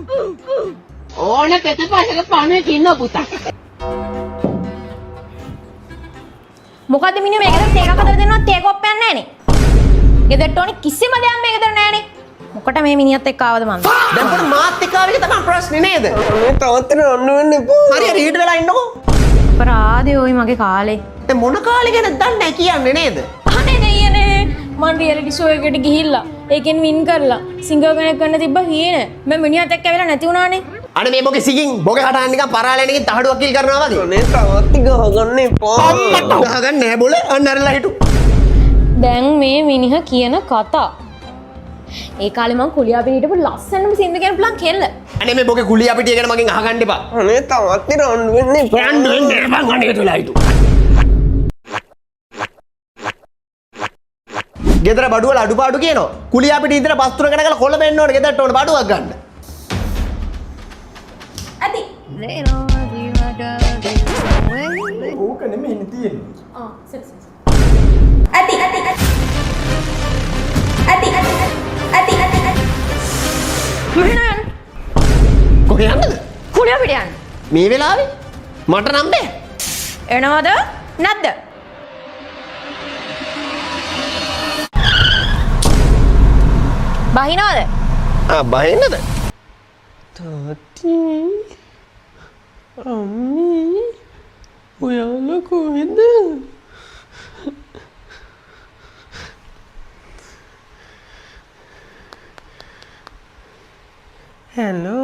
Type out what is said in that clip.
ඕන පෙතපසක පණුවෙක් ඉන්නවා පුතා. මොකද්ද මිනිහ මේකට තේ එකක් හදලා දෙනවා තේ කොප්පයක් නැහනේ. ගෙදරට ඕනේ කිසිම දෙයක් මේ ගෙදර නැහනේ. මොකට මේ මිනිහත් එක්ක ආවද මන්ද? දැන් පොඩි මාත් එක්ක ආවේ තමයි ප්‍රශ්නේ නේද? මේ තාත්තට ඔන්න වෙන්න එපා. හරි හරි ඊට වෙලා ඉන්නකෝ. අපරාධේ ওই මගේ කාලේ. දැන් මොන කාලේ ගැනද දන්නේ නැහැ කියන්නේ නේද? අනේ දෙයියනේ මම රියැලිටි ෂෝ එකකට ගිහිල්ලා ඒකෙන් වින් කරලා සිංගර් කෙනෙක් ගන්න තිබ්බ හීන මම මිනිහත් එක්ක ඇවිල්ලා නැති වුණානේ. අනේ මේ මොකේ සිගින් බොගේ කටහඬ නිකන් පරාලෙනකින් තහඩුවක් කිල් කරනවා වගේ. මේ තාත්ති ගහගන්න එපා. ගහගන්න නැහැ බොල අන්න අරලා හිටු. දැන් මේ මිනිහ කියන කතා. ඒ කාලේ මං කුලියා පිට හිටපු ලස්සනම සින්දු කියන ප්ලන් කෙල්ල. අනේ මේ බොගේ කුලියා පිටිය ගැන මගෙන් අහගන්න එපා. අනේ තාත්තට ඔන්න වෙන්න එපා. යන්න වෙන්නේ මං අනේ තුලා හිටු. ගෙදර බඩුවල අඩුපාඩු කියනවා. කුලියා පිටිය ඉඳලා බස් තුනකට ගලා කොළ බෙන්න ඕනේ ගෙදරට ඕනේ බඩුවක් ගන්න. ඇති. ඕක නෙමෙයි තියෙන්නේ. සර්. ඇති. මෙහෙනම් කොහේ යන්නද? කුලියා පිට යන්න. මේ වෙලාවේ මට නම් බෑ. එනවද? නැද්ද? බහිනවද? බහින්නද? තාත්ති අම්මී ඔයාලා කොහෙද? Hello?